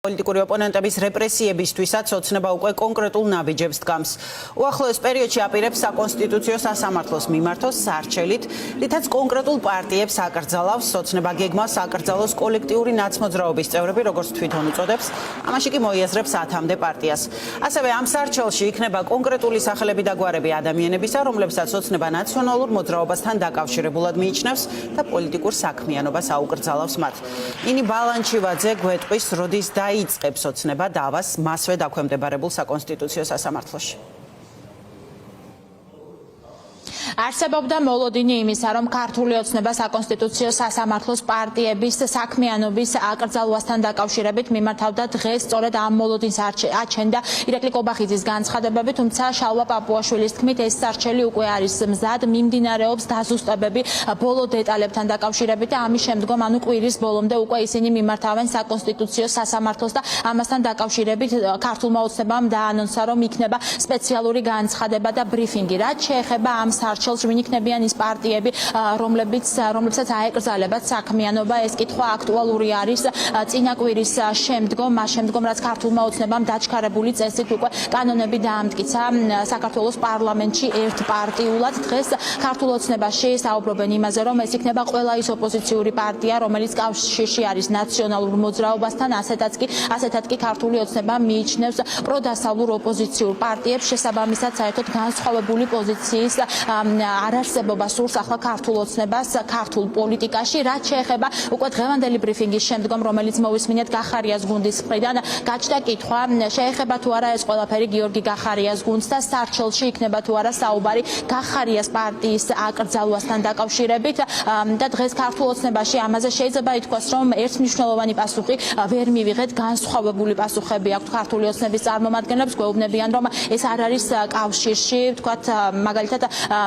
პოლიტიკური ოპონენტების რეპრესიებისთვისაც ოცნება უკვე კონკრეტულ ნაბიჯებს დგამს. უახლოეს პერიოდში აპირებს საკონსტიტუციო სასამართლოს მიმართოს სარჩელით, რითაც კონკრეტულ პარტიებს აკრძალავს ოცნება გეგმას აკრძალოს კოლექტიური ნაცმოძრაობის წევრები, როგორც თვითონ უწოდებს, ამაში კი მოიაზრებს 10-მდე პარტიას. ასევე ამ სარჩელში იქნება კონკრეტული სახელები და გვარები ადამიანებისა, რომლებსაც ოცნება ნაციონალურ მოძრაობასთან დაკავშირებულად მიიჩნევს და პოლიტიკურ საქმიანობას აუკრძალავს მათ. ინი ბალანჩივაძე გვეტყვის, როდის დაიწყებს ოცნება დავას მასვე დაქვემდებარებულ საკონსტიტუციო სასამართლოში. არსებობდა მოლოდინი იმისა, რომ ქართული ოცნება საკონსტიტუციო სასამართლოს პარტიების საქმიანობის აკრძალვასთან დაკავშირებით მიმართავდა დღეს სწორედ ამ მოლოდინს აჩენდა ირაკლი კობახიძის განცხადებები, თუმცა შალვა პაპუაშვილის თქმით ეს სარჩელი უკვე არის მზად, მიმდინარეობს დაზუსტებები ბოლო დეტალებთან დაკავშირებით და ამის შემდგომ ანუ კვირის ბოლომდე უკვე ისინი მიმართავენ საკონსტიტუციო სასამართლოს და ამასთან დაკავშირებით ქართულმა ოცნებამ დაანონსა, რომ იქნება სპეციალური განცხადება და ბრიფინგი, რაც შეეხება ამ სარჩელს ვინ იქნებიან ის პარტიები, რომლებსაც აეკრძალებათ საქმიანობა, ეს კითხვა აქტუალური არის წინა კვირის შემდგომ, მას შემდგომ რაც ქართულმა ოცნებამ დაჩქარებული წესით უკვე კანონები დაამტკიცა საქართველოს პარლამენტში ერთპარტიულად. დღეს ქართულ ოცნებაში საუბრობენ იმაზე, რომ ეს იქნება ყველა ის ოპოზიციური პარტია, რომელიც კავშირში არის ნაციონალურ მოძრაობასთან, ასეთად კი ქართული ოცნება მიიჩნევს პროდასავლურ ოპოზიციურ პარტიებს, შესაბამისად საერთოდ განსხვავებული პოზიციის არარსებობა სურს ახლა ქართულ ოცნებას ქართულ პოლიტიკაში, რაც შეეხება უკვე დღევანდელი ბრიფინგის შემდგომ, რომელიც მოვისმინეთ გახარიას გუნდის მხრიდან, გაჩნდა კითხვა, შეეხება თუ არა ეს ყველაფერი გიორგი გახარიას გუნდს და სარჩელში იქნება თუ არა საუბარი გახარიას პარტიის აკრძალვასთან დაკავშირებით და დღეს ქართულ ოცნებაში ამაზე შეიძლება ითქვას, რომ ერთმნიშვნელოვანი პასუხი ვერ მივიღეთ, განსხვავებული პასუხები აქვთ ქართული ოცნების წარმომადგენლებს, გვეუბნებიან, რომ ეს არ არის კავშირში, თქვათ მაგალითად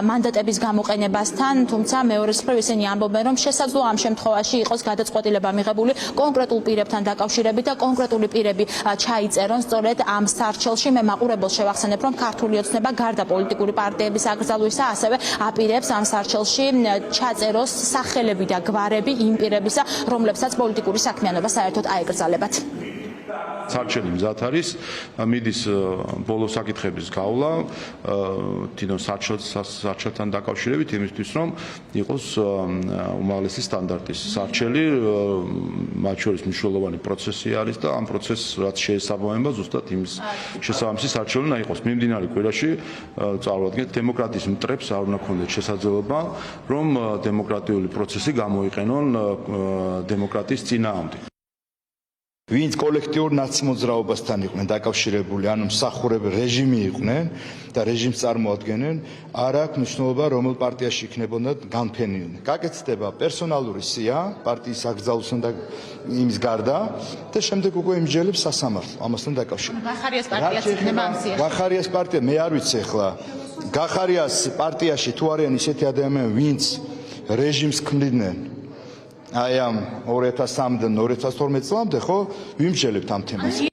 მანდატების გამოყენებასთან, თუმცა მეორეს მხრივ ისინი ამბობენ, რომ შესაძლოა ამ შემთხვევაში იყოს გადაწყვეტილება მიღებული კონკრეტულ პირებთან დაკავშირებით და კონკრეტული პირები ჩაიწერონ სწორედ ამ სარჩელში. მე მაყურებელს შევახსენებ, რომ ქართული ოცნება გარდა პოლიტიკური პარტიების აკრძალვისა, ასევე აპირებს ამ სარჩელში ჩაწეროს სახელები და გვარები იმ პირებისა, რომლებსაც პოლიტიკური საქმიანობა საერთოდ აეკრძალებათ. სარჩელი მზად არის, მიდის ბოლო საკითხების გავლა, თვითონ სარჩელთან დაკავშირებით იმისთვის, რომ იყოს უმაღლესი სტანდარტის სარჩელი, მათ შორის მნიშვნელოვანი პროცესი არის და ამ პროცესს რაც შეესაბამება ზუსტად იმის შესაბამისი სარჩელი უნდა იყოს. მიმდინარე კვირაში წარუდგენთ დემოკრატიის მტრებს არ უნდა ქონდეთ შესაძლებლობა, რომ დემოკრატიული პროცესი გამოიყენონ დემოკრატიის წინააღმდეგ. ვინც კოლექტიურ ნაცმოძრაობასთან იყვნენ დაკავშირებული, ანუ მსახურები რეჟიმი იყვნენ და რეჟიმს წარმოადგენენ, არ აქვს მნიშვნელობა რომელ პარტიაში იქნებოდა განფენილნი. გაკეთდება პერსონალური სია პარტიის აკრძალვასთან და იმის გარდა და შემდეგ უკვე იმსჯელებს სასამართლო ამასთან დაკავშირებით. გახარიას პარტიაც იქნება ამ სიაში. გახარიას პარტია, მე არ ვიცი ახლა გახარიას პარტიაში თუ არიან ისეთი ადამიანები, ვინც რეჟიმს ქმნიდნენ აი ამ 2003-დან 2012 წლამდე, ხო, ვიმსჯელებთ ამ თემას.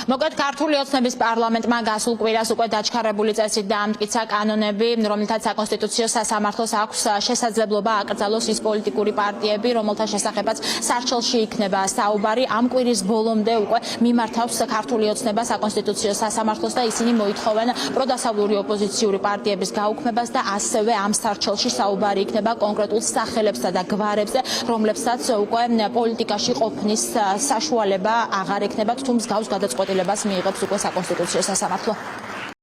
მოკლედ ქართული ოცნების პარლამენტმა გასულ კვირას უკვე დაჩქარებული წესით დაამტკიცა კანონები, რომლითაც საკონსტიტუციო სასამართლოს აქვს შესაძლებლობა აკრძალოს ის პოლიტიკური პარტიები, რომელთა შესახებაც სარჩელში იქნება საუბარი. ამ კვირის ბოლომდე უკვე მიმართავს ქართული ოცნება საკონსტიტუციო სასამართლოს და ისინი მოითხოვენ პროდასავლური ოპოზიციური პარტიების გაუქმებას და ასევე ამ სარჩელში საუბარი იქნება კონკრეტულ სახელებსა და გვარებზე, რომლებსაც უკვე პოლიტიკაში ყოფნის საშუალება აღარ ექნებათ, თუ მსგავს გადაწყვეტილებას მიიღებს უკვე საკონსტიტუციო სასამართლო.